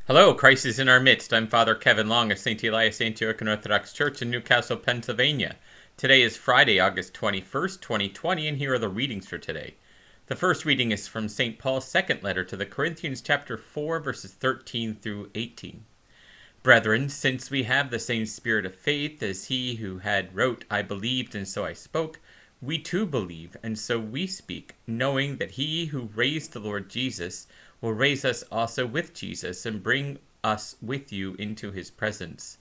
Hello, Christ is in our midst. I'm Father Kevin Long of St. Elias Antiochian Orthodox Church in Newcastle, Pennsylvania. Today is Friday, August 21st, 2020, and here are the readings for today. The first reading is from St. Paul's second letter to the Corinthians, chapter 4, verses 13 through 18. Brethren, since we have the same spirit of faith as he who had wrote, I believed and so I spoke, we too believe and so we speak, knowing that he who raised the Lord Jesus will raise us also with Jesus and bring us with you into his presence.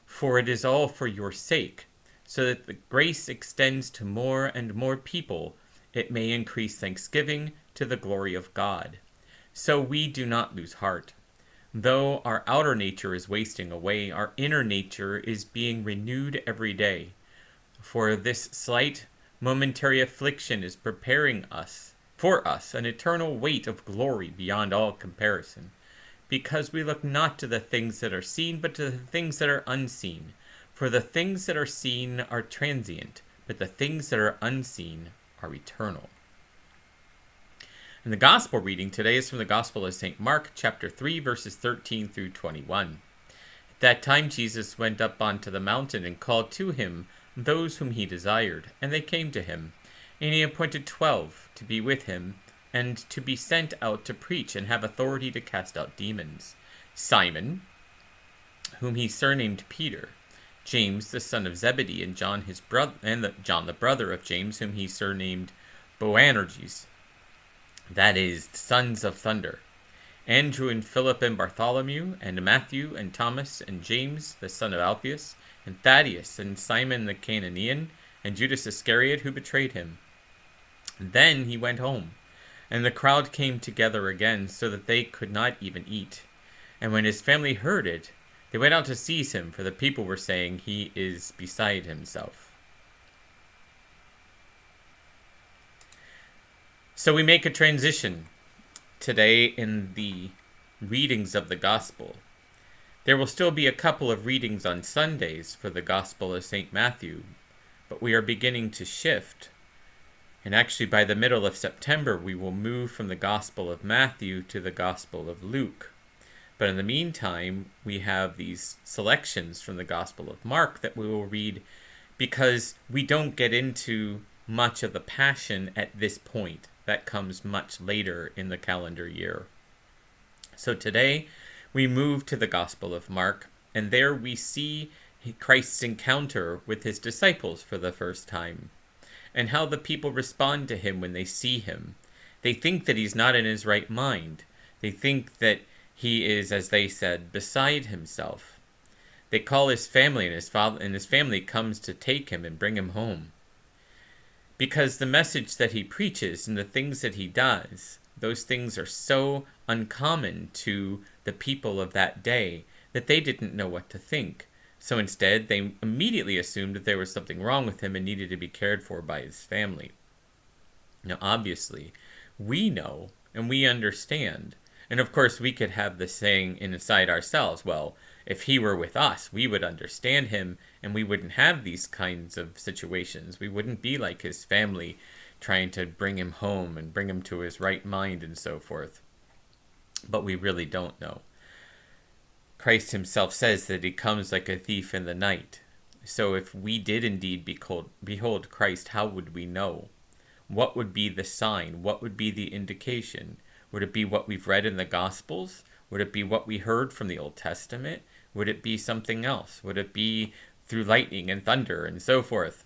For it is all for your sake, so that the grace extends to more and more people, it may increase thanksgiving to the glory of God. So we do not lose heart. Though our outer nature is wasting away, our inner nature is being renewed every day. For this slight, momentary affliction is preparing us for us an eternal weight of glory beyond all comparison, because we look not to the things that are seen, but to the things that are unseen. For the things that are seen are transient, but the things that are unseen are eternal. And the Gospel reading today is from the Gospel of St. Mark, chapter 3, verses 13 through 21. At that time Jesus went up onto the mountain and called to him those whom he desired, and they came to him. And he appointed 12 to be with him, and to be sent out to preach and have authority to cast out demons. Simon, whom he surnamed Peter, James the son of Zebedee, and John his brother, and John the brother of James, whom he surnamed Boanerges, that is, sons of thunder. Andrew and Philip and Bartholomew, and Matthew and Thomas and James the son of Alphaeus, and Thaddeus and Simon the Cananean, and Judas Iscariot who betrayed him. Then he went home, and the crowd came together again, so that they could not even eat. And when his family heard it, they went out to seize him, for the people were saying, he is beside himself. So we make a transition today in the readings of the Gospel. There will still be a couple of readings on Sundays for the Gospel of St. Matthew, but we are beginning to shift. And actually, by the middle of September, we will move from the Gospel of Matthew to the Gospel of Luke. But in the meantime, we have these selections from the Gospel of Mark that we will read because we don't get into much of the Passion at this point. That comes much later in the calendar year. So today, we move to the Gospel of Mark, and there we see Christ's encounter with his disciples for the first time, and how the people respond to him when they see him. They think that he's not in his right mind. They think that he is, as they said, beside himself. They call his family, and his family comes to take him and bring him home. Because the message that he preaches and the things that he does, those things are so uncommon to the people of that day that they didn't know what to think. So instead, they immediately assumed that there was something wrong with him and needed to be cared for by his family. Now, obviously, we know and we understand. And of course, we could have the saying inside ourselves, well, if he were with us, we would understand him and we wouldn't have these kinds of situations. We wouldn't be like his family trying to bring him home and bring him to his right mind and so forth. But we really don't know. Christ himself says that he comes like a thief in the night. So if we did indeed behold Christ, how would we know? What would be the sign? What would be the indication? Would it be what we've read in the Gospels? Would it be what we heard from the Old Testament? Would it be something else? Would it be through lightning and thunder and so forth?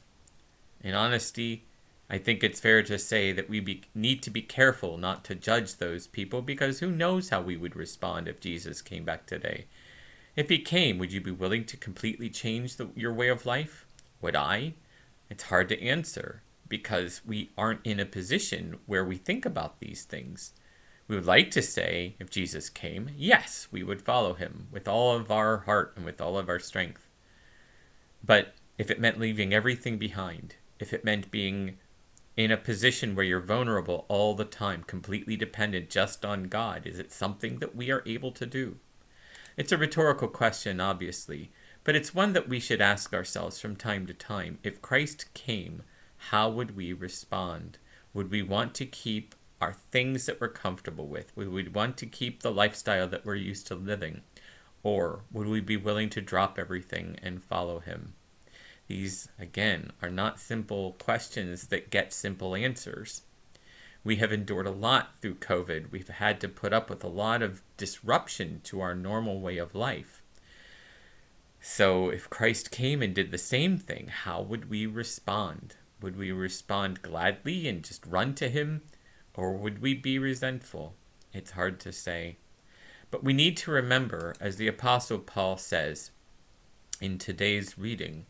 In honesty, I think it's fair to say that we need to be careful not to judge those people, because who knows how we would respond if Jesus came back today. If he came, would you be willing to completely change your way of life? Would I? It's hard to answer, because we aren't in a position where we think about these things. We would like to say, if Jesus came, yes, we would follow him with all of our heart and with all of our strength. But if it meant leaving everything behind, if it meant being in a position where you're vulnerable all the time, completely dependent just on God, is it something that we are able to do? It's a rhetorical question, obviously, but it's one that we should ask ourselves from time to time. If Christ came, how would we respond? Would we want to keep are things that we're comfortable with. We would want to keep the lifestyle that we're used to living. Or would we be willing to drop everything and follow him? These, again, are not simple questions that get simple answers. We have endured a lot through COVID. We've had to put up with a lot of disruption to our normal way of life. So if Christ came and did the same thing, how would we respond? Would we respond gladly and just run to him? Or would we be resentful? It's hard to say. But we need to remember, as the Apostle Paul says in today's reading,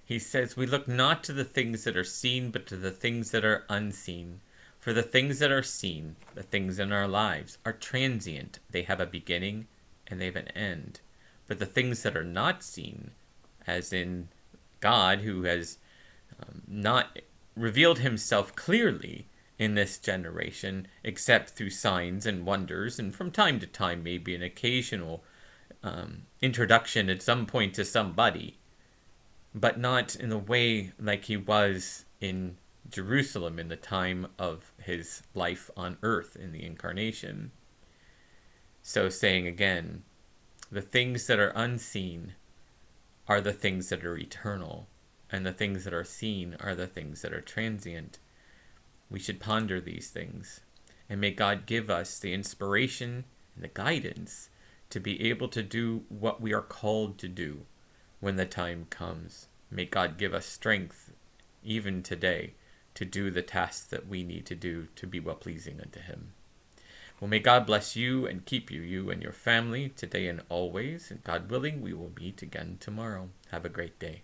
he says, we look not to the things that are seen, but to the things that are unseen. For the things that are seen, the things in our lives, are transient. They have a beginning and they have an end. But the things that are not seen, as in God, who has not revealed himself clearly in this generation, except through signs and wonders, and from time to time maybe an occasional introduction at some point to somebody, but not in the way like he was in Jerusalem in the time of his life on earth in the incarnation. So saying again, the things that are unseen are the things that are eternal, and the things that are seen are the things that are transient. We should ponder these things, and may God give us the inspiration and the guidance to be able to do what we are called to do when the time comes. May God give us strength, even today, to do the tasks that we need to do to be well-pleasing unto him. Well, may God bless you and keep you, you and your family, today and always. And God willing, we will meet again tomorrow. Have a great day.